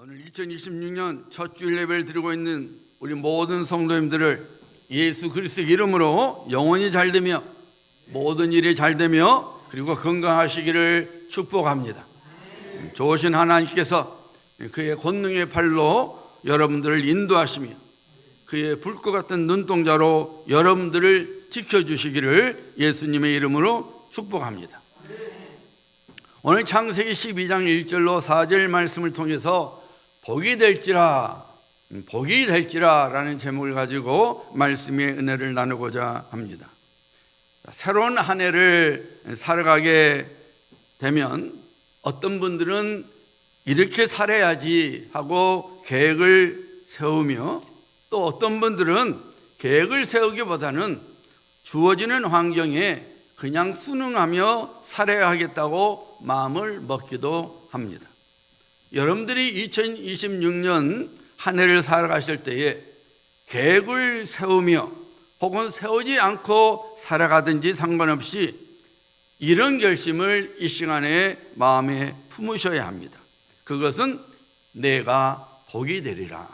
오늘 2026년 첫 주일 예배를 드리고 있는 우리 모든 성도님들을 예수 그리스도의 이름으로 영원히 잘되며 모든 일이 잘되며 그리고 건강하시기를 축복합니다. 좋으신 하나님께서 그의 권능의 팔로 여러분들을 인도하시며 그의 불꽃 같은 눈동자로 여러분들을 지켜주시기를 예수님의 이름으로 축복합니다. 오늘 창세기 12장 1절로 4절 말씀을 통해서 복이 될지라 라는 제목을 가지고 말씀의 은혜를 나누고자 합니다. 새로운 한 해를 살아가게 되면 어떤 분들은 이렇게 살아야지 하고 계획을 세우며 또 어떤 분들은 계획을 세우기보다는 주어지는 환경에 그냥 순응하며 살아야 하겠다고 마음을 먹기도 합니다. 여러분들이 2026년 한 해를 살아가실 때에 계획을 세우며 혹은 세우지 않고 살아가든지 상관없이 이런 결심을 이 시간에 마음에 품으셔야 합니다. 그것은 내가 복이 되리라.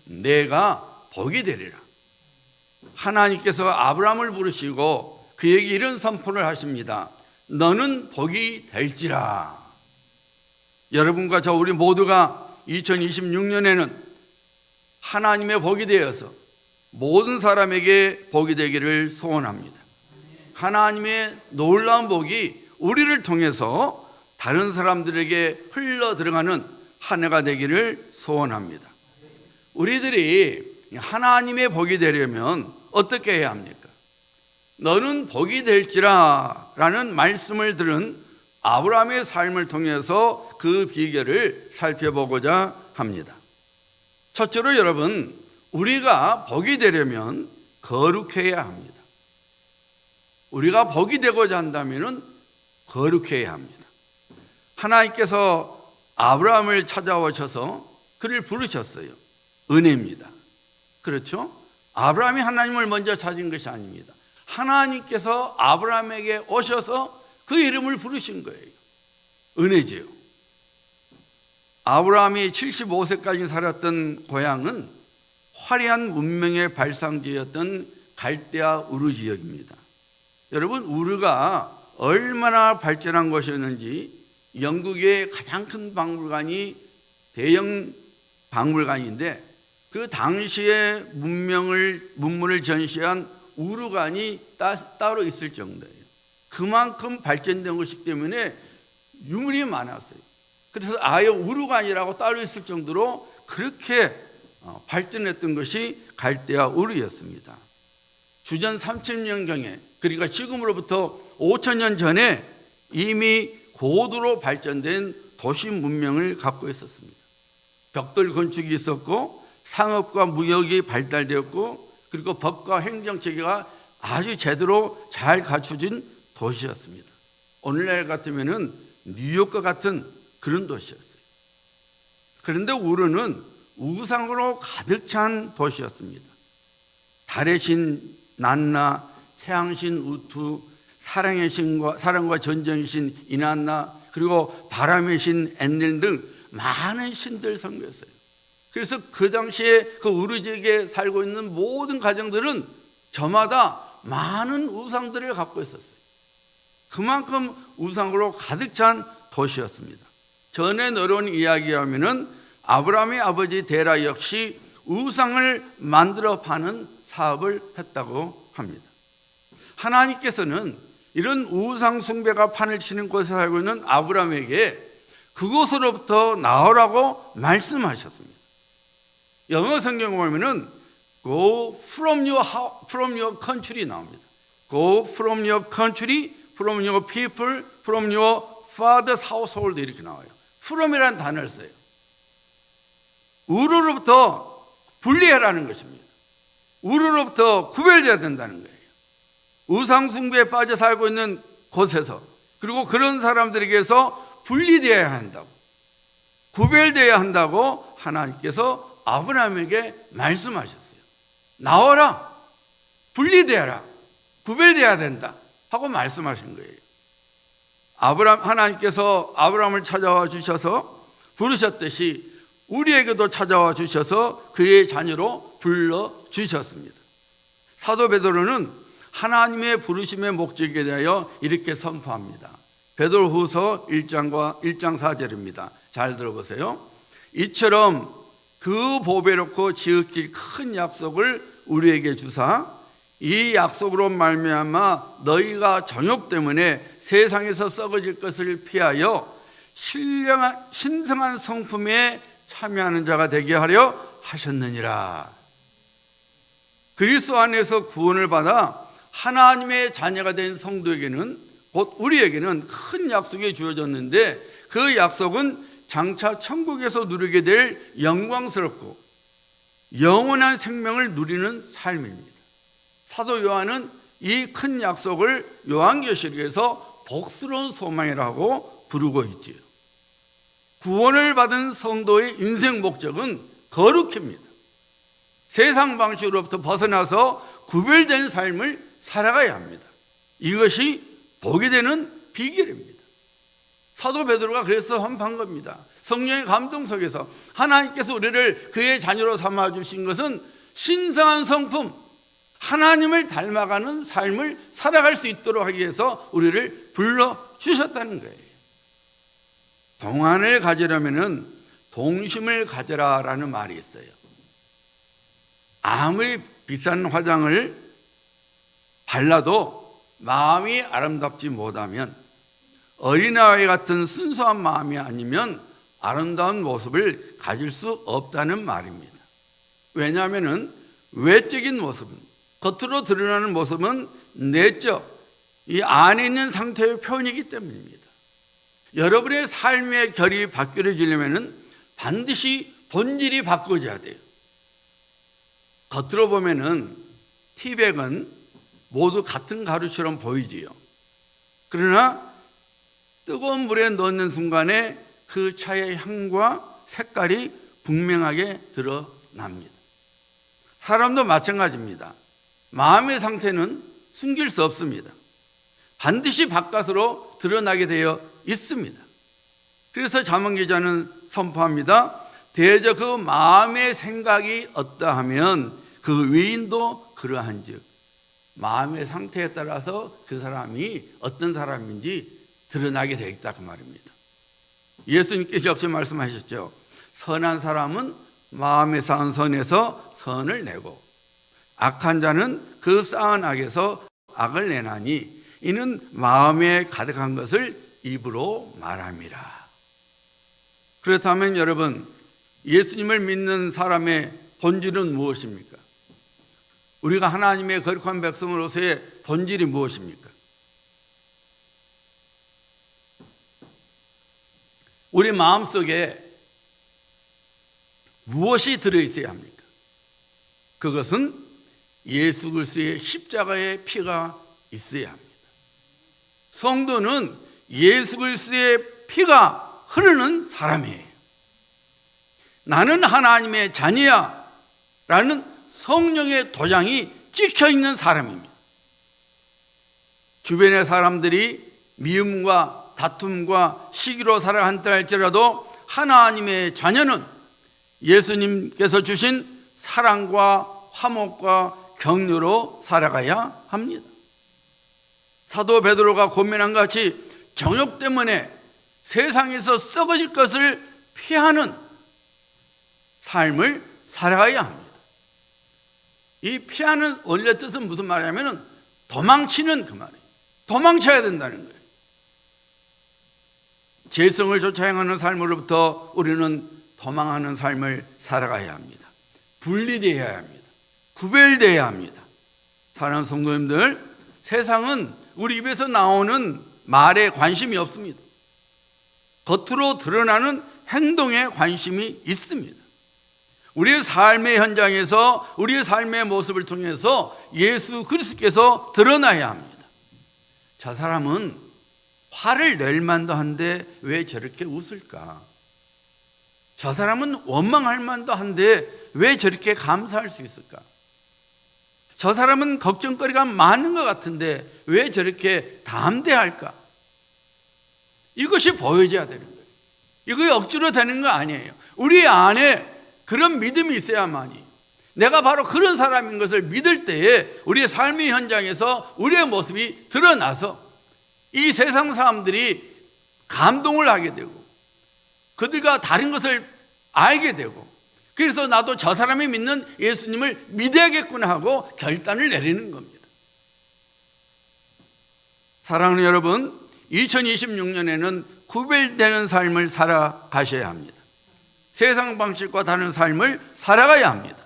내가 복이 되리라. 하나님께서 아브라함을 부르시고 그에게 이런 선포를 하십니다. 너는 복이 될지라. 여러분과 저 우리 모두가 2026년에는 하나님의 복이 되어서 모든 사람에게 복이 되기를 소원합니다. 하나님의 놀라운 복이 우리를 통해서 다른 사람들에게 흘러 들어가는 한 해가 되기를 소원합니다. 우리들이 하나님의 복이 되려면 어떻게 해야 합니까? 너는 복이 될지라 라는 말씀을 들은 아브라함의 삶을 통해서 그 비결을 살펴보고자 합니다. 첫째로 여러분, 우리가 복이 되려면 거룩해야 합니다. 우리가 복이 되고자 한다면 거룩해야 합니다. 하나님께서 아브라함을 찾아오셔서 그를 부르셨어요. 은혜입니다. 그렇죠? 아브라함이 하나님을 먼저 찾은 것이 아닙니다. 하나님께서 아브라함에게 오셔서 그 이름을 부르신 거예요. 은혜지요. 아브라함이 75세까지 살았던 고향은 화려한 문명의 발상지였던 갈대아 우르 지역입니다. 여러분, 우르가 얼마나 발전한 것이었는지 영국의 가장 큰 박물관이 대형 박물관인데 그 당시의 문물을 전시한 우르관이 따로 있을 정도예요. 그만큼 발전된 것이기 때문에 유물이 많았어요. 그래서 아예 우르관이라고 따로 있을 정도로 그렇게 발전했던 것이 갈대아 우르였습니다. 주전 3000년경에 그러니까 지금으로부터 5000년 전에 이미 고도로 발전된 도시 문명을 갖고 있었습니다. 벽돌 건축이 있었고 상업과 무역이 발달되었고 그리고 법과 행정체계가 아주 제대로 잘 갖춰진 도시였습니다. 오늘날 같으면은 뉴욕과 같은 그런 도시였어요. 그런데 우르는 우상으로 가득 찬 도시였습니다. 달의 신 난나, 태양의 신 우투, 사랑의 신과 사랑과 전쟁의 신 이난나, 그리고 바람의 신 엔릴 등 많은 신들 섬겼어요. 그래서 그 당시에 그 우르 지역에 살고 있는 모든 가정들은 저마다 많은 우상들을 갖고 있었어요. 그만큼 우상으로 가득 찬 도시였습니다. 전에 내려온 이야기하면은 아브라함의 아버지 데라 역시 우상을 만들어 파는 사업을 했다고 합니다. 하나님께서는 이런 우상 숭배가 판을 치는 곳에 살고 있는 아브라함에게 그곳으로부터 나오라고 말씀하셨습니다. 영어 성경을 보면은 Go from your country 나옵니다. Go from your country, from your people, from your father's household 이렇게 나와요. from이라는 단어를 써요. 우르로부터 분리해라는 것입니다. 우르로부터 구별되어야 된다는 거예요. 우상 숭배에 빠져 살고 있는 곳에서 그리고 그런 사람들에게서 분리되어야 한다고 구별되어야 한다고 하나님께서 아브라함에게 말씀하셨어요. 나와라, 분리되어라, 구별되어야 된다 하고 말씀하신 거예요. 하나님께서 아브라함을 찾아와 주셔서 부르셨듯이 우리에게도 찾아와 주셔서 그의 자녀로 불러주셨습니다. 사도 베드로는 하나님의 부르심의 목적에 대하여 이렇게 선포합니다. 베드로후서 1장 4절입니다. 잘 들어보세요. 이처럼 그 보배롭고 지극히 큰 약속을 우리에게 주사 이 약속으로 말미암아 너희가 정욕 때문에 세상에서 썩어질 것을 피하여 신성한 성품에 참여하는 자가 되게 하려 하셨느니라. 그리스도 안에서 구원을 받아 하나님의 자녀가 된 성도에게는, 곧 우리에게는 큰 약속이 주어졌는데 그 약속은 장차 천국에서 누리게 될 영광스럽고 영원한 생명을 누리는 삶입니다. 사도 요한은 이 큰 약속을 요한계시록에서 복스러운 소망이라고 부르고 있지요. 구원을 받은 성도의 인생 목적은 거룩입니다. 세상 방식으로부터 벗어나서 구별된 삶을 살아가야 합니다. 이것이 복이 되는 비결입니다. 사도 베드로가 그래서 헌판 겁니다. 성령의 감동 속에서 하나님께서 우리를 그의 자녀로 삼아주신 것은 신성한 성품, 하나님을 닮아가는 삶을 살아갈 수 있도록 하기 위해서 우리를 불러주셨다는 거예요. 동안을 가지려면 동심을 가져라라는 말이 있어요. 아무리 비싼 화장을 발라도 마음이 아름답지 못하면, 어린아이 같은 순수한 마음이 아니면 아름다운 모습을 가질 수 없다는 말입니다. 왜냐하면 외적인 모습은, 겉으로 드러나는 모습은 내적, 이 안에 있는 상태의 표현이기 때문입니다. 여러분의 삶의 결이 바뀌어지려면 반드시 본질이 바꿔져야 돼요. 겉으로 보면은 티백은 모두 같은 가루처럼 보이지요. 그러나 뜨거운 물에 넣는 순간에 그 차의 향과 색깔이 분명하게 드러납니다. 사람도 마찬가지입니다. 마음의 상태는 숨길 수 없습니다. 반드시 바깥으로 드러나게 되어 있습니다. 그래서 잠언 기자는 선포합니다. 대저 그 마음의 생각이 어떠하면 그 위인도 그러한즉, 마음의 상태에 따라서 그 사람이 어떤 사람인지 드러나게 되어 있다 그 말입니다. 예수님께서 역시 말씀하셨죠. 선한 사람은 마음에 쌓은 선에서 선을 내고 악한 자는 그 쌓은 악에서 악을 내나니 이는 마음에 가득한 것을 입으로 말함이라. 그렇다면 여러분, 예수님을 믿는 사람의 본질은 무엇입니까? 우리가 하나님의 거룩한 백성으로서의 본질이 무엇입니까? 우리 마음속에 무엇이 들어있어야 합니까? 그것은 예수 그리스도의 십자가의 피가 있어야 합니다. 성도는 예수 그리스도의 피가 흐르는 사람이에요. 나는 하나님의 자녀야 라는 성령의 도장이 찍혀있는 사람입니다. 주변의 사람들이 미움과 다툼과 시기로 살아간다 할지라도 하나님의 자녀는 예수님께서 주신 사랑과 화목과 격려로 살아가야 합니다. 사도 베드로가 고민한 것 같이 정욕 때문에 세상에서 썩어질 것을 피하는 삶을 살아가야 합니다. 이 피하는 원래 뜻은 무슨 말이냐면 도망치는 그 말이에요. 도망쳐야 된다는 거예요. 죄성을 쫓아 행하는 삶으로부터 우리는 도망하는 삶을 살아가야 합니다. 분리되어야 합니다. 구별되어야 합니다. 사랑하는 성도님들, 세상은 우리 입에서 나오는 말에 관심이 없습니다. 겉으로 드러나는 행동에 관심이 있습니다. 우리의 삶의 현장에서 우리의 삶의 모습을 통해서 예수 그리스도께서 드러나야 합니다. 저 사람은 화를 낼 만도 한데 왜 저렇게 웃을까? 저 사람은 원망할 만도 한데 왜 저렇게 감사할 수 있을까? 저 사람은 걱정거리가 많은 것 같은데 왜 저렇게 담대할까? 이것이 보여져야 되는 거예요. 이거 억지로 되는 거 아니에요. 우리 안에 그런 믿음이 있어야만이 내가 바로 그런 사람인 것을 믿을 때에 우리의 삶의 현장에서 우리의 모습이 드러나서 이 세상 사람들이 감동을 하게 되고 그들과 다른 것을 알게 되고 그래서 나도 저 사람이 믿는 예수님을 믿어야겠구나 하고 결단을 내리는 겁니다. 사랑하는 여러분, 2026년에는 구별되는 삶을 살아가셔야 합니다. 세상 방식과 다른 삶을 살아가야 합니다.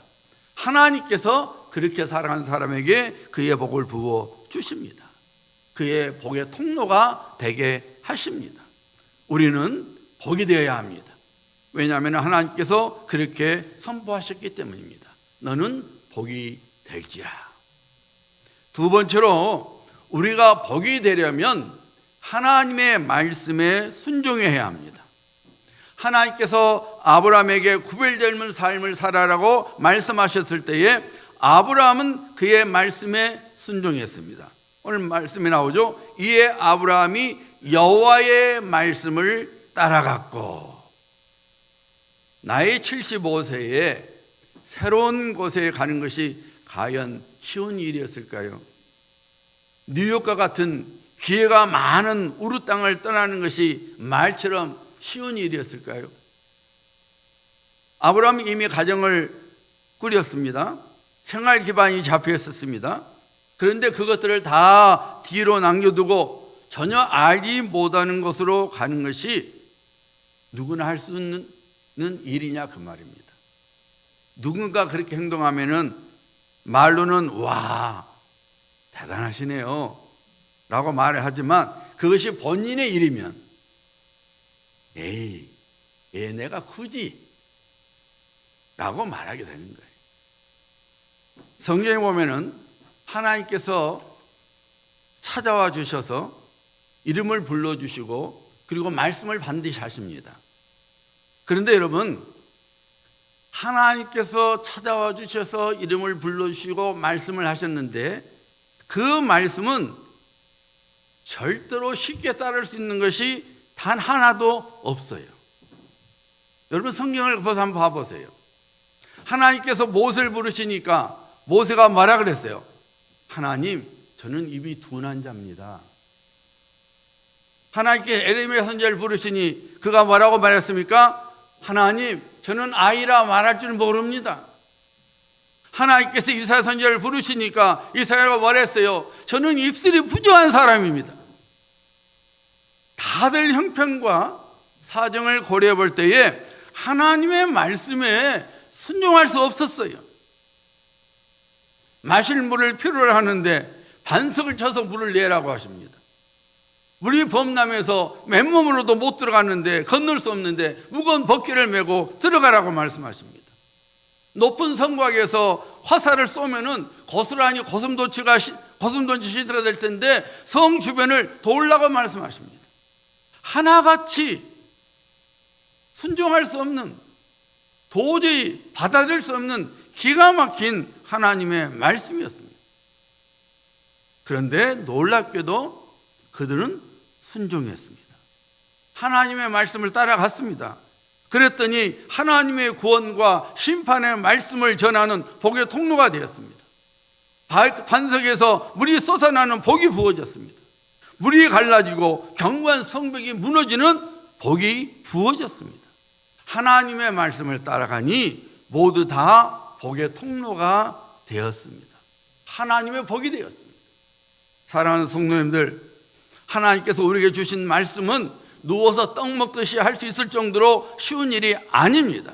하나님께서 그렇게 살아가는 사람에게 그의 복을 부어 주십니다. 그의 복의 통로가 되게 하십니다. 우리는 복이 되어야 합니다. 왜냐하면 하나님께서 그렇게 선포하셨기 때문입니다. 너는 복이 될지라. 두 번째로 우리가 복이 되려면 하나님의 말씀에 순종해야 합니다. 하나님께서 아브라함에게 구별되는 삶을 살아라고 말씀하셨을 때에 아브라함은 그의 말씀에 순종했습니다. 오늘 말씀이 나오죠. 이에 아브라함이 여호와의 말씀을 따라갔고 나이 75세에 새로운 곳에 가는 것이 과연 쉬운 일이었을까요? 뉴욕과 같은 기회가 많은 우루 땅을 떠나는 것이 말처럼 쉬운 일이었을까요? 아브라함이 이미 가정을 꾸렸습니다. 생활 기반이 잡혀 있었습니다. 그런데 그것들을 다 뒤로 남겨두고 전혀 알지 못하는 곳으로 가는 것이 누구나 할 수 있는 일이냐 그 말입니다. 누군가 그렇게 행동하면은 말로는 와 대단하시네요 라고 말을 하지만 그것이 본인의 일이면 에이 내가 굳이 라고 말하게 되는 거예요. 성경에 보면은 하나님께서 찾아와 주셔서 이름을 불러주시고 그리고 말씀을 반드시 하십니다. 그런데 여러분, 하나님께서 찾아와 주셔서 이름을 불러주시고 말씀을 하셨는데 그 말씀은 절대로 쉽게 따를 수 있는 것이 단 하나도 없어요. 여러분 성경을 한번 봐보세요. 하나님께서 모세를 부르시니까 모세가 뭐라 그랬어요? 하나님, 저는 입이 둔한 자입니다. 하나님께 에레미야 선지자를 부르시니 그가 뭐라고 말했습니까? 하나님, 저는 아이라 말할 줄 모릅니다. 하나님께서 이사야 선지자를 부르시니까 이사야가 말했어요. 저는 입술이 부조한 사람입니다. 다들 형편과 사정을 고려해 볼 때에 하나님의 말씀에 순종할 수 없었어요. 마실 물을 필요로 하는데 반석을 쳐서 물을 내라고 하십니다. 물이 범람해서 맨몸으로도 못 들어갔는데 건널 수 없는데 무거운 벗개를 메고 들어가라고 말씀하십니다. 높은 성곽에서 화살을 쏘면은 고스란히 고슴도치 시대가 될 텐데 성 주변을 돌라고 말씀하십니다. 하나같이 순종할 수 없는, 도저히 받아들일 수 없는 기가 막힌 하나님의 말씀이었습니다. 그런데 놀랍게도 그들은 순종했습니다. 하나님의 말씀을 따라갔습니다. 그랬더니 하나님의 구원과 심판의 말씀을 전하는 복의 통로가 되었습니다. 반석에서 물이 쏟아나는 복이 부어졌습니다. 물이 갈라지고 견고한 성벽이 무너지는 복이 부어졌습니다. 하나님의 말씀을 따라가니 모두 다 복의 통로가 되었습니다. 하나님의 복이 되었습니다. 사랑하는 성도님들, 하나님께서 우리에게 주신 말씀은 누워서 떡 먹듯이 할 수 있을 정도로 쉬운 일이 아닙니다.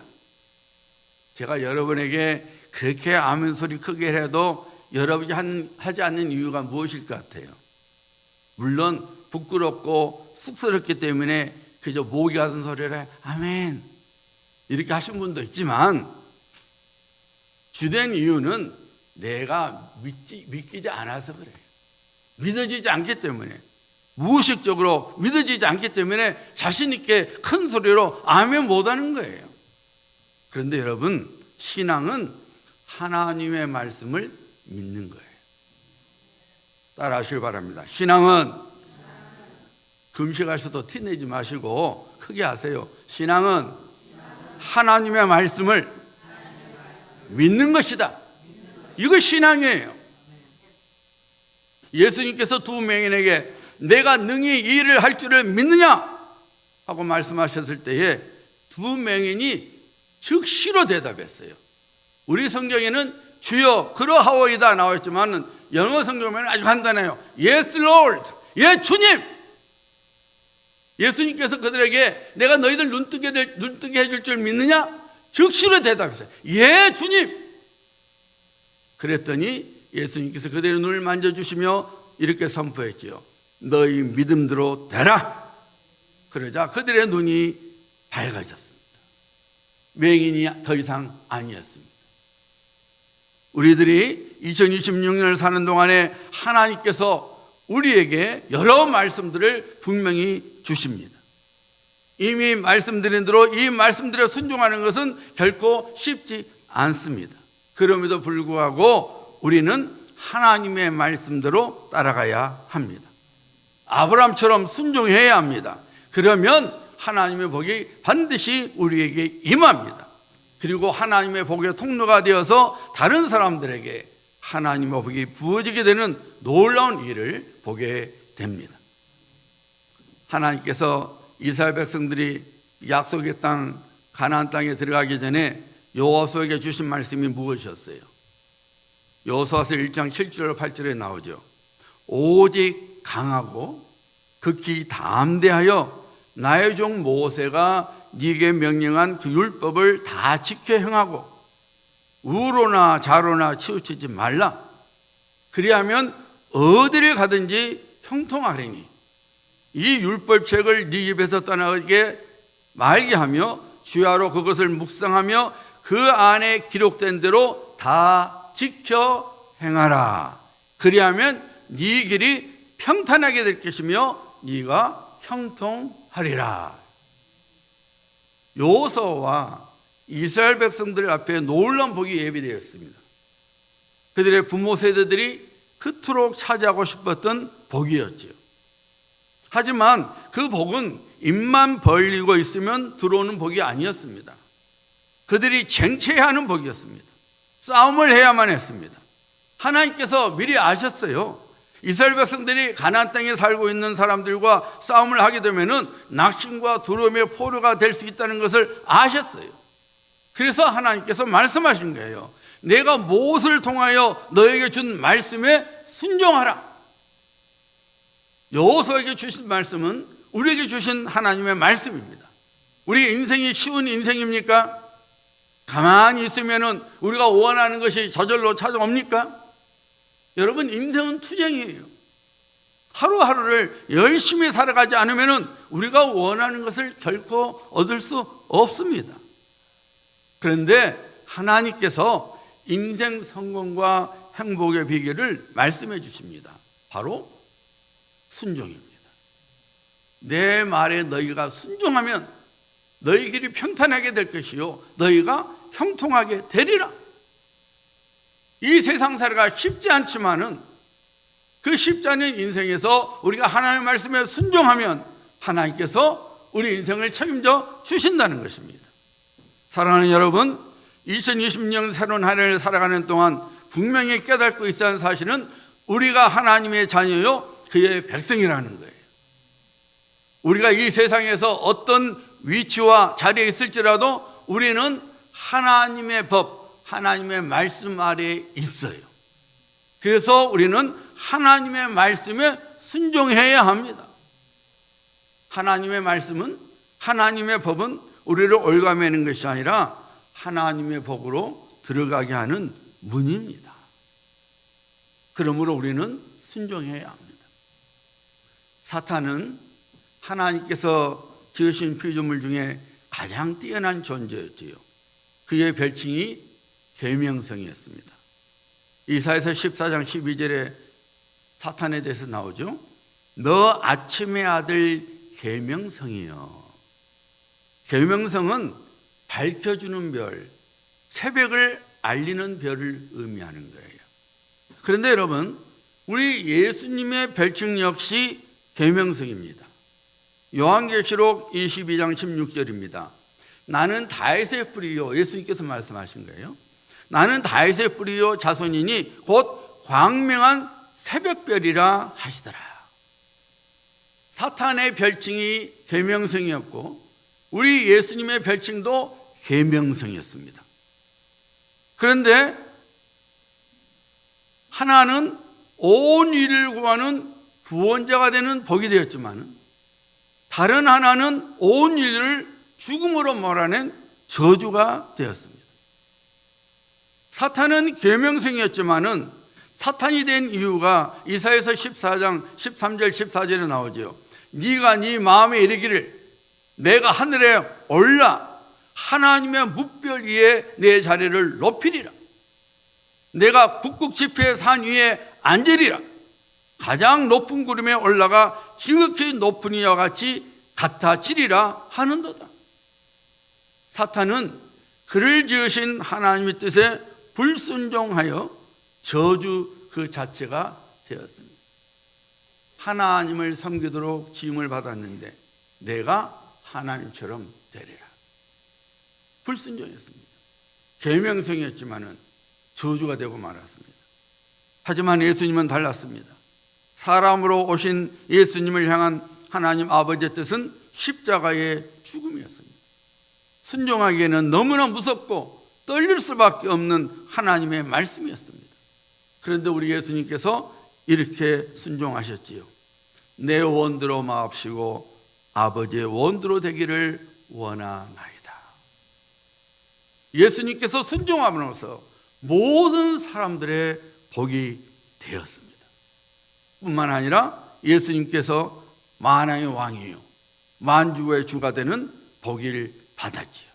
제가 여러분에게 그렇게 아멘 소리 크게 해도 여러분이 하지 않는 이유가 무엇일 것 같아요? 물론 부끄럽고 쑥스럽기 때문에 그저 모기 같은 소리를 아멘 이렇게 하신 분도 있지만 주된 이유는 내가 믿기지 않아서 그래요. 믿어지지 않기 때문에, 무의식적으로 믿어지지 않기 때문에 자신 있게 큰 소리로 아멘 못하는 거예요. 그런데 여러분, 신앙은 하나님의 말씀을 믿는 거예요. 따라 하시길 바랍니다. 신앙은 금식하셔도 티내지 마시고 크게 하세요. 신앙은 하나님의 말씀을 믿는 것이다. 이거 신앙이에요. 예수님께서 두 맹인에게 내가 능히 이 일을 할 줄을 믿느냐 하고 말씀하셨을 때에 두 맹인이 즉시로 대답했어요. 우리 성경에는 주여 그러하오이다 나왔지만 영어 성경에는 아주 간단해요. Yes, Lord. 예, 주님. 예수님께서 그들에게 내가 너희들 눈뜨게 해줄 줄 믿느냐? 즉시로 대답했어요. 예, 주님. 그랬더니 예수님께서 그들의 눈을 만져주시며 이렇게 선포했지요. 너희 믿음대로 되라. 그러자 그들의 눈이 밝아졌습니다. 맹인이 더 이상 아니었습니다. 우리들이 2026년을 사는 동안에 하나님께서 우리에게 여러 말씀들을 분명히 주십니다. 이미 말씀드린 대로 이 말씀들에 순종하는 것은 결코 쉽지 않습니다. 그럼에도 불구하고 우리는 하나님의 말씀대로 따라가야 합니다. 아브라함처럼 순종해야 합니다. 그러면 하나님의 복이 반드시 우리에게 임합니다. 그리고 하나님의 복의 통로가 되어서 다른 사람들에게 하나님의 복이 부어지게 되는 놀라운 일을 보게 됩니다. 하나님께서 이스라엘 백성들이 약속의 땅 가나안 땅에 들어가기 전에 여호수아에게 주신 말씀이 무엇이었어요? 여호수아서 1장 7절 8절에 나오죠. 오직 강하고 극히 담대하여 나의 종 모세가 네게 명령한 그 율법을 다 지켜 행하고 우로나 좌로나 치우치지 말라. 그리하면 어디를 가든지 형통하리니 이 율법책을 네 입에서 떠나게 말게 하며 주야로 그것을 묵상하며 그 안에 기록된 대로 다 지켜 행하라. 그리하면 네 길이 평탄하게 될 것이며 네가 형통하리라. 여호수아와 이스라엘 백성들 앞에 놀라운 복이 예비되었습니다. 그들의 부모 세대들이 그토록 차지하고 싶었던 복이었지요. 하지만 그 복은 입만 벌리고 있으면 들어오는 복이 아니었습니다. 그들이 쟁취해야 하는 복이었습니다. 싸움을 해야만 했습니다. 하나님께서 미리 아셨어요. 이스라엘 백성들이 가나안 땅에 살고 있는 사람들과 싸움을 하게 되면은 낙심과 두려움의 포로가 될 수 있다는 것을 아셨어요. 그래서 하나님께서 말씀하신 거예요. 내가 무엇을 통하여 너에게 준 말씀에 순종하라. 여호수아에게 주신 말씀은 우리에게 주신 하나님의 말씀입니다. 우리 인생이 쉬운 인생입니까? 가만히 있으면은 우리가 원하는 것이 저절로 찾아옵니까? 여러분, 인생은 투쟁이에요. 하루하루를 열심히 살아가지 않으면은 우리가 원하는 것을 결코 얻을 수 없습니다. 그런데 하나님께서 인생 성공과 행복의 비결을 말씀해 주십니다. 바로 순종입니다. 내 말에 너희가 순종하면 너희 길이 평탄하게 될 것이요 너희가 형통하게 되리라. 이 세상 살이가 쉽지 않지만은 그 쉽지 않은 인생에서 우리가 하나님의 말씀에 순종하면 하나님께서 우리 인생을 책임져 주신다는 것입니다. 사랑하는 여러분, 2020년 새로운 한 해를 살아가는 동안 분명히 깨닫고 있어야 하는 사실은 우리가 하나님의 자녀요 그의 백성이라는 거예요. 우리가 이 세상에서 어떤 위치와 자리에 있을지라도 우리는 하나님의 법, 하나님의 말씀 아래에 있어요. 그래서 우리는 하나님의 말씀에 순종해야 합니다. 하나님의 말씀은, 하나님의 법은 우리를 올가매는 것이 아니라 하나님의 복으로 들어가게 하는 문입니다. 그러므로 우리는 순종해야 합니다. 사탄은 하나님께서 지으신 피조물 중에 가장 뛰어난 존재였지요. 그의 별칭이 계명성이었습니다. 이사야서 14장 12절에 사탄에 대해서 나오죠. 너 아침의 아들 계명성이여. 계명성은 밝혀주는 별, 새벽을 알리는 별을 의미하는 거예요. 그런데 여러분, 우리 예수님의 별칭 역시 계명성입니다. 요한계시록 22장 16절입니다. 나는 다윗의 뿌리요, 예수님께서 말씀하신 거예요. 나는 다윗의 뿌리요 자손이니 곧 광명한 새벽별이라 하시더라. 사탄의 별칭이 계명성이었고 우리 예수님의 별칭도 계명성이었습니다. 그런데 하나는 온 인류를 구하는 구원자가 되는 복이 되었지만 다른 하나는 온 인류를 죽음으로 몰아낸 저주가 되었습니다. 사탄은 계명성이었지만은 사탄이 된 이유가 이사야서 14장 13절 14절에 나오죠. 네가 네 마음에 이르기를 내가 하늘에 올라 하나님의 뭇별 위에 내 자리를 높이리라. 내가 북극 지폐의 산 위에 앉으리라. 가장 높은 구름에 올라가 지극히 높은 이와 같이 같아지리라 하는도다. 사탄은 그를 지으신 하나님의 뜻에 불순종하여 저주 그 자체가 되었습니다. 하나님을 섬기도록 지음을 받았는데 내가 하나님처럼 되리라. 불순종했습니다. 계명성이었지만은 저주가 되고 말았습니다. 하지만 예수님은 달랐습니다. 사람으로 오신 예수님을 향한 하나님 아버지의 뜻은 십자가의 죽음이었습니다. 순종하기에는 너무나 무섭고 떨릴 수밖에 없는 하나님의 말씀이었습니다. 그런데 우리 예수님께서 이렇게 순종하셨지요. 내 원대로 마옵시고 아버지의 원대로 되기를 원하나이다. 예수님께서 순종함으로써 모든 사람들의 복이 되었습니다. 뿐만 아니라 예수님께서 만왕의 왕이요 만주의 주가 되는 복을 받았지요.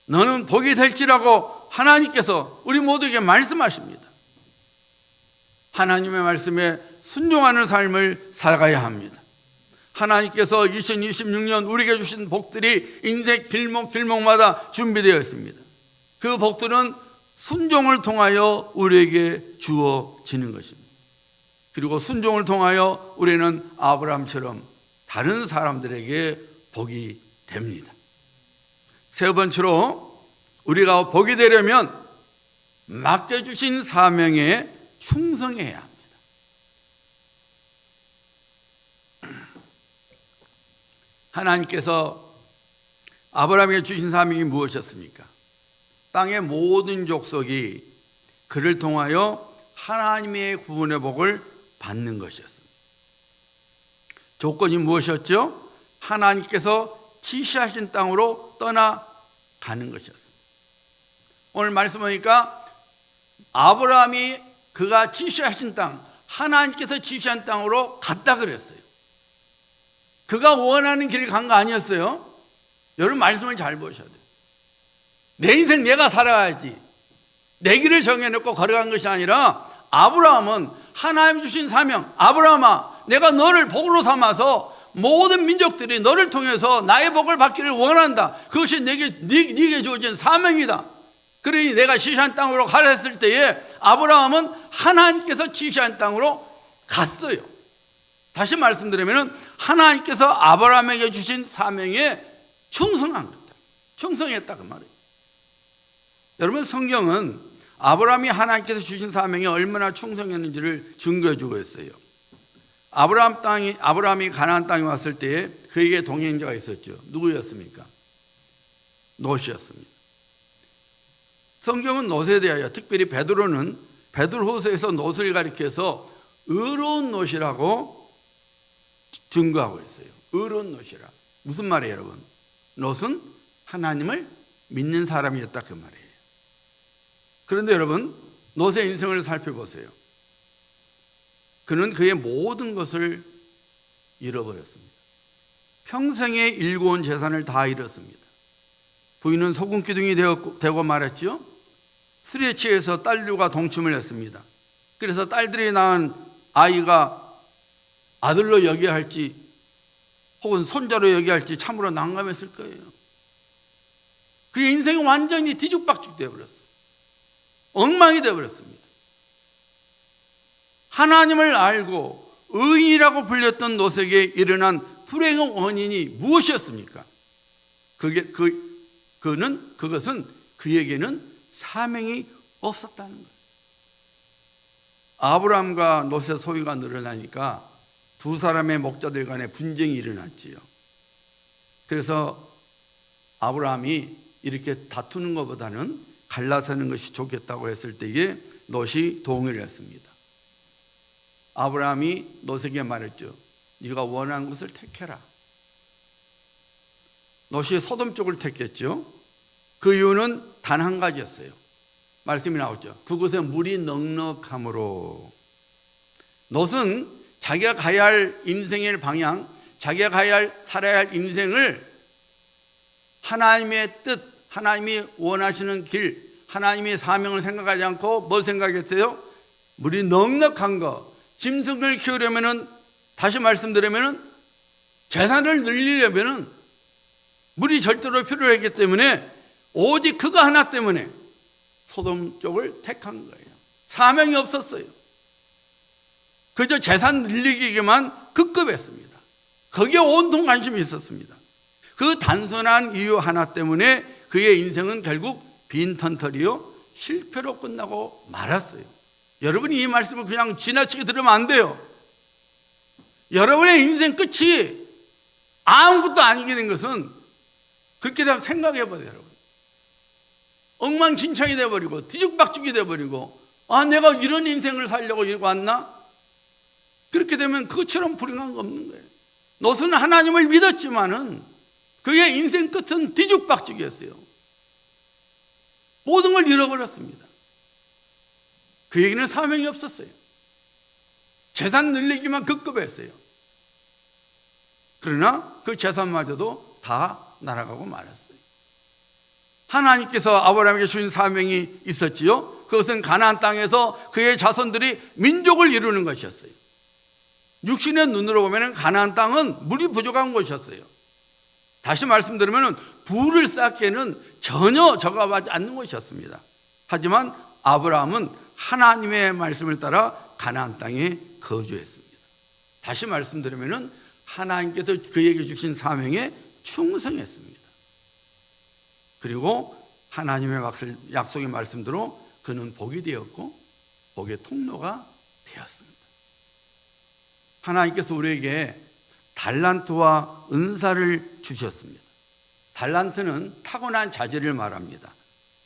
너는 복이 될지라고 하나님께서 우리 모두에게 말씀하십니다. 하나님의 말씀에 순종하는 삶을 살아가야 합니다. 하나님께서 2026년 우리에게 주신 복들이 인생 길목마다 준비되어 있습니다. 그 복들은 순종을 통하여 우리에게 주어지는 것입니다. 그리고 순종을 통하여 우리는 아브라함처럼 다른 사람들에게 복이 됩니다. 세 번째로 우리가 복이 되려면 맡겨주신 사명에 충성해야 합니다. 하나님께서 아브라함에게 주신 사명이 무엇이었습니까? 땅의 모든 족속이 그를 통하여 하나님의 구원의 복을 받는 것이었습니다. 조건이 무엇이었죠? 하나님께서 지시하신 땅으로 떠나가는 것이었습니다. 오늘 말씀 보니까 아브라함이 그가 지시하신 땅, 하나님께서 지시한 땅으로 갔다 그랬어요. 그가 원하는 길을 간 거 아니었어요. 여러분 말씀을 잘 보셔야 돼요. 내 인생 내가 살아야지, 내 길을 정해놓고 걸어간 것이 아니라 아브라함은 하나님 주신 사명, 아브라함아 내가 너를 복으로 삼아서 모든 민족들이 너를 통해서 나의 복을 받기를 원한다. 그것이 네게 주어진 사명이다. 그러니 내가 지시한 땅으로 가라 했을 때에 아브라함은 하나님께서 지시한 땅으로 갔어요. 다시 말씀드리면 하나님께서 아브라함에게 주신 사명에 충성한 거다. 충성했다 그 말이에요. 여러분 성경은 아브라함이 하나님께서 주신 사명에 얼마나 충성했는지를 증거해 주고 있어요. 아브라함이 가나안 땅에 왔을 때에 그에게 동행자가 있었죠. 누구였습니까? 롯이었습니다. 성경은 롯에 대하여 특별히 베드로후서에서 롯을 가리켜서 의로운 롯이라고 증거하고 있어요. 의로운 롯이라. 무슨 말이에요, 여러분? 롯은 하나님을 믿는 사람이었다 그 말이에요. 그런데 여러분, 롯의 인생을 살펴보세요. 그는 그의 모든 것을 잃어버렸습니다. 평생에 일궈온 재산을 다 잃었습니다. 부인은 소금 기둥이 되고 말았지요. 술에 취해서 딸들과 동침을 했습니다. 그래서 딸들이 낳은 아이가 아들로 여겨야 할지 혹은 손자로 여겨야 할지 참으로 난감했을 거예요. 그의 인생이 완전히 뒤죽박죽 되어버렸어요. 엉망이 되어버렸습니다. 하나님을 알고 의인이라고 불렸던 롯에게 일어난 불행의 원인이 무엇이었습니까? 그것은 그에게는 사명이 없었다는 거예요. 아브라함과 롯의 소유가 늘어나니까 두 사람의 목자들 간에 분쟁이 일어났지요. 그래서 아브라함이 이렇게 다투는 것보다는 갈라서는 것이 좋겠다고 했을 때에 롯이 동의를 했습니다. 아브라함이 롯에게 말했죠. 네가 원하는 것을 택해라. 롯이 소돔 쪽을 택했죠. 그 이유는 단 한 가지였어요. 말씀이 나오죠. 그곳에 물이 넉넉함으로. 롯은 자기가 가야 할 인생의 방향, 자기가 살아야 할 인생을 하나님의 뜻, 하나님이 원하시는 길, 하나님의 사명을 생각하지 않고 뭘 생각했어요? 물이 넉넉한 거, 짐승을 키우려면은, 다시 말씀드리면은 재산을 늘리려면은 물이 절대로 필요하기 때문에 오직 그거 하나 때문에 소돔 쪽을 택한 거예요. 사명이 없었어요. 그저 재산 늘리기에만 급급했습니다. 거기에 온통 관심이 있었습니다. 그 단순한 이유 하나 때문에 그의 인생은 결국 빈털터리요 실패로 끝나고 말았어요. 여러분이 이 말씀을 그냥 지나치게 들으면 안 돼요. 여러분의 인생 끝이 아무것도 아니게 된 것은 그렇게 되면 생각해 보세요. 여러분, 엉망진창이 되어버리고 뒤죽박죽이 되어버리고, 내가 이런 인생을 살려고 이러고 왔나? 그렇게 되면 그것처럼 불행한 거 없는 거예요. 롯은 하나님을 믿었지만은 그의 인생 끝은 뒤죽박죽이었어요. 모든 걸 잃어버렸습니다. 그에게는 사명이 없었어요. 재산 늘리기만 급급했어요. 그러나 그 재산마저도 다 날아가고 말았어요. 하나님께서 아브라함에게 주신 사명이 있었지요. 그것은 가나안 땅에서 그의 자손들이 민족을 이루는 것이었어요. 육신의 눈으로 보면 가나안 땅은 물이 부족한 곳이었어요. 다시 말씀드리면 부를 쌓기에는 전혀 적합하지 않는 곳이었습니다. 하지만 아브라함은 하나님의 말씀을 따라 가나안 땅에 거주했습니다. 다시 말씀드리면 하나님께서 그에게 주신 사명에 충성했습니다. 그리고 하나님의 약속의 말씀대로 그는 복이 되었고 복의 통로가 되었습니다. 하나님께서 우리에게 달란트와 은사를 주셨습니다. 달란트는 타고난 자질을 말합니다.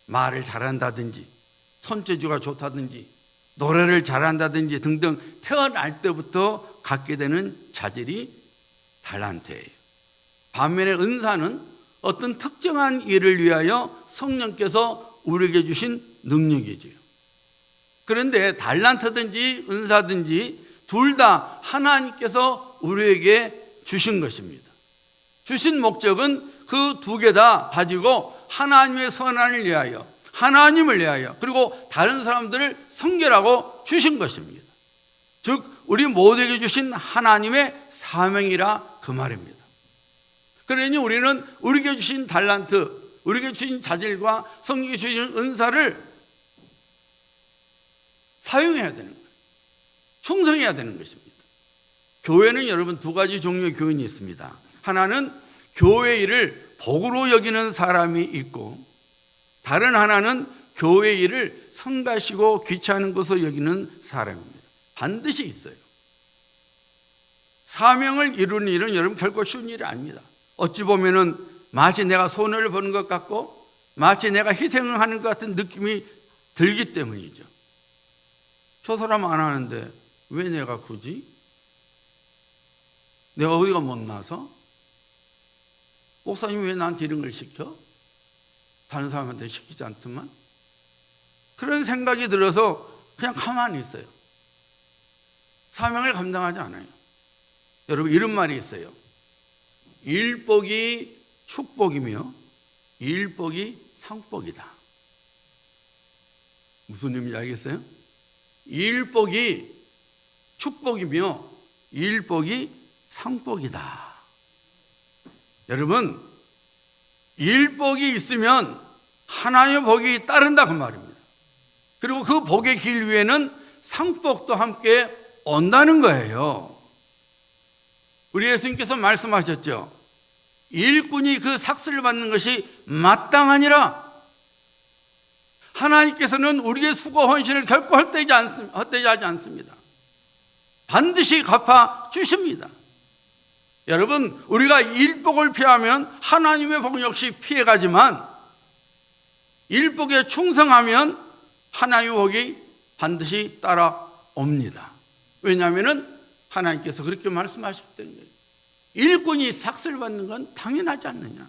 말을 잘한다든지 손재주가 좋다든지 노래를 잘한다든지 등등 태어날 때부터 갖게 되는 자질이 달란트예요. 반면에 은사는 어떤 특정한 일을 위하여 성령께서 우리에게 주신 능력이지요. 그런데 달란트든지 은사든지 둘 다 하나님께서 우리에게 주신 것입니다. 주신 목적은 그 두 개 다 가지고 하나님의 선한을 위하여, 하나님을 위하여, 그리고 다른 사람들을 섬기라고 주신 것입니다. 즉 우리 모두에게 주신 하나님의 사명이라 그 말입니다. 그러니 우리는 우리에게 주신 달란트, 우리에게 주신 자질과 성령께 주신 은사를 사용해야 되는 거예요. 충성해야 되는 것입니다. 교회는 여러분 두 가지 종류의 교인이 있습니다. 하나는 교회 일을 복으로 여기는 사람이 있고, 다른 하나는 교회 일을 성가시고 귀찮은 것으로 여기는 사람입니다. 반드시 있어요. 사명을 이루는 일은 여러분 결코 쉬운 일이 아닙니다. 어찌 보면은 마치 내가 손해를 보는 것 같고 마치 내가 희생을 하는 것 같은 느낌이 들기 때문이죠. 저 사람 안 하는데 왜 내가 굳이? 내가 어디가 못나서? 목사님이 왜 나한테 이런 걸 시켜? 다른 사람한테 시키지 않더만? 그런 생각이 들어서 그냥 가만히 있어요. 사명을 감당하지 않아요. 여러분 이런 말이 있어요. 일복이 축복이며 일복이 상복이다. 무슨 의미인지 알겠어요? 일복이 축복이며 일복이 상복이다. 여러분 일복이 있으면 하나님의 복이 따른다 그 말입니다. 그리고 그 복의 길 위에는 상복도 함께 온다는 거예요. 우리 예수님께서 말씀하셨죠. 일꾼이 그 삭슬을 받는 것이 마땅하니라. 하나님께서는 우리의 수고 헌신을 결코 헛되지 않습니다. 반드시 갚아 주십니다. 여러분, 우리가 일복을 피하면 하나님의 복 역시 피해가지만 일복에 충성하면 하나님의 복이 반드시 따라옵니다. 왜냐하면 하나님께서 그렇게 말씀하셨기 때문에. 일꾼이 삭슬 받는 건 당연하지 않느냐.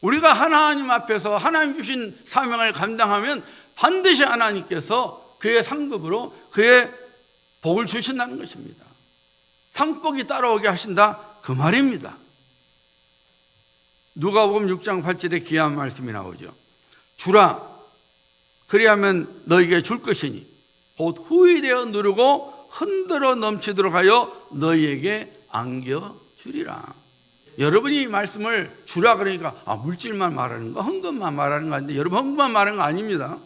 우리가 하나님 앞에서 하나님 주신 사명을 감당하면 반드시 하나님께서 그의 상급으로 그의 복을 주신다는 것입니다. 상복이 따라오게 하신다, 그 말입니다. 누가복음 6장 8절에 귀한 말씀이 나오죠. 주라, 그리하면 너에게 줄 것이니 곧 후히되어 누르고 흔들어 넘치도록 하여 너희에게 안겨주리라. 여러분이 이 말씀을 주라 그러니까 물질만 말하는 거, 헌금만 말하는 거 아닌데, 여러분 헌금만 말하는 거 아닙니다.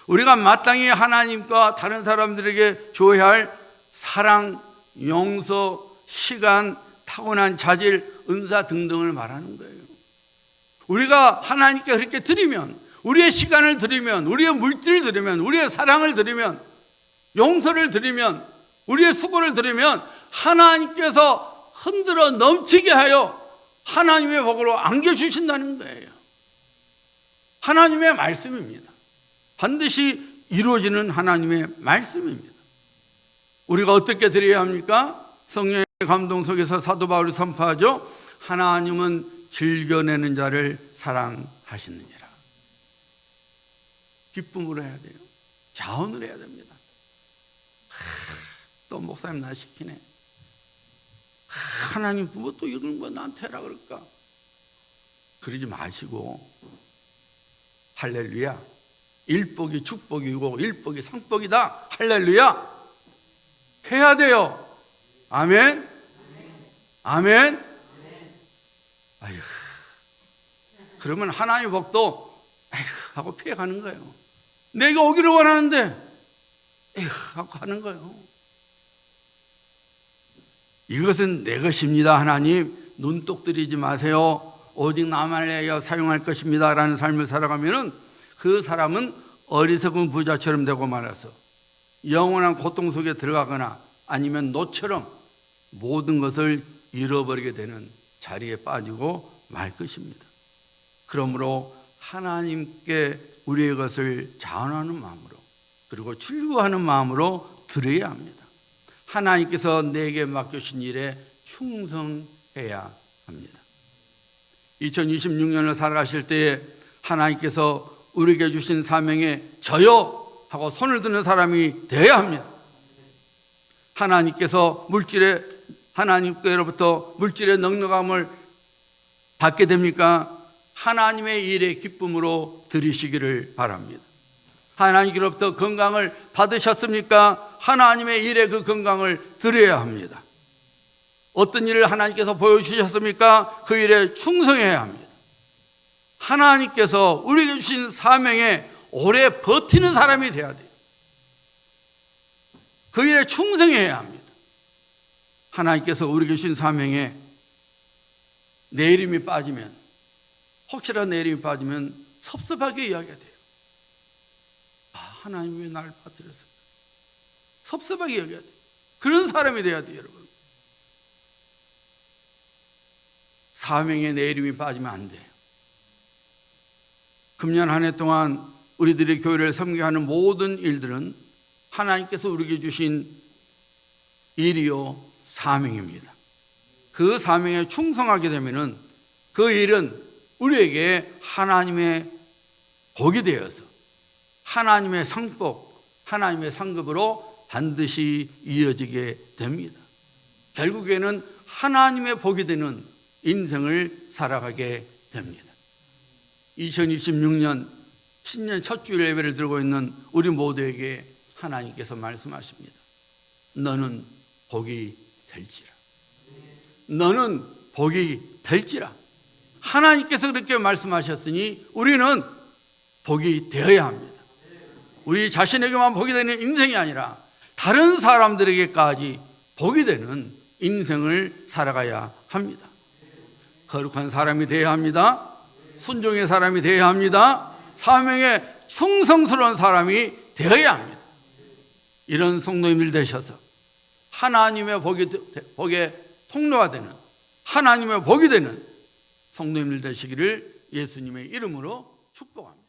우리가 마땅히 하나님과 다른 사람들에게 줘야 할 사랑, 용서, 시간, 타고난 자질, 은사 등등을 말하는 거예요. 우리가 하나님께 그렇게 드리면, 우리의 시간을 드리면, 우리의 물질을 드리면, 우리의 사랑을 드리면, 용서를 드리면, 우리의 수고를 드리면 하나님께서 흔들어 넘치게 하여 하나님의 복으로 안겨주신다는 거예요. 하나님의 말씀입니다. 반드시 이루어지는 하나님의 말씀입니다. 우리가 어떻게 드려야 합니까? 성령의 감동 속에서 사도 바울이 선포하죠. 하나님은 즐겨내는 자를 사랑하시느니라. 기쁨으로 해야 돼요. 자원을 해야 됩니다. 또 목사님 나 시키네. 하나님 뭐 또 이런 거 나한테 해라 그럴까? 그러지 마시고 할렐루야, 일복이 축복이고 일복이 상복이다, 할렐루야 해야 돼요. 아멘. 아멘. 아휴, 그러면 하나님의 복도 에휴 하고 피해가는 거예요. 내가 오기를 원하는데 에휴 하고 하는 거예요. 이것은 내 것입니다. 하나님 눈독 들이지 마세요. 오직 나만 위하여 사용할 것입니다 라는 삶을 살아가면 그 사람은 어리석은 부자처럼 되고 말아서 영원한 고통 속에 들어가거나 아니면 노처럼 모든 것을 잃어버리게 되는 자리에 빠지고 말 것입니다. 그러므로 하나님께 우리의 것을 자원하는 마음으로, 그리고 출구하는 마음으로 드려야 합니다. 하나님께서 내게 맡겨주신 일에 충성해야 합니다. 2026년을 살아가실 때에 하나님께서 우리에게 주신 사명에 저요 하고 손을 드는 사람이 되어야 합니다. 하나님께서 하나님께로부터 물질의 넉넉함을 받게 됩니까? 하나님의 일에 기쁨으로 드리시기를 바랍니다. 하나님께로부터 건강을 받으셨습니까? 하나님의 일에 그 건강을 드려야 합니다. 어떤 일을 하나님께서 보여주셨습니까? 그 일에 충성해야 합니다. 하나님께서 우리에게 주신 사명에 오래 버티는 사람이 되어야 돼요. 그 일에 충성해야 합니다. 하나님께서 우리에게 주신 사명에 내 이름이 빠지면, 혹시라도 내 이름이 빠지면 섭섭하게 이야기가 돼요. 하나님 왜 나를 빠뜨렸을까? 섭섭하게 이야기해야 돼요. 그런 사람이 돼야 돼요, 여러분. 사명에 내 이름이 빠지면 안 돼요. 금년 한 해 동안 우리들의 교회를 섬기게 하는 모든 일들은 하나님께서 우리에게 주신 일이요 사명입니다. 그 사명에 충성하게 되면은 그 일은 우리에게 하나님의 복이 되어서 하나님의 상복, 하나님의 상급으로 반드시 이어지게 됩니다. 결국에는 하나님의 복이 되는 인생을 살아가게 됩니다. 2026년 신년 첫 주일 예배를 들고 있는 우리 모두에게 하나님께서 말씀하십니다. 너는 복이 될지라. 너는 복이 될지라. 하나님께서 그렇게 말씀하셨으니 우리는 복이 되어야 합니다. 우리 자신에게만 복이 되는 인생이 아니라 다른 사람들에게까지 복이 되는 인생을 살아가야 합니다. 거룩한 사람이 되어야 합니다. 순종의 사람이 되어야 합니다. 사명에 충성스러운 사람이 되어야 합니다. 이런 성도님들 되셔서 하나님의 복의 통로가 되는, 하나님의 복이 되는 성도님들 되시기를 예수님의 이름으로 축복합니다.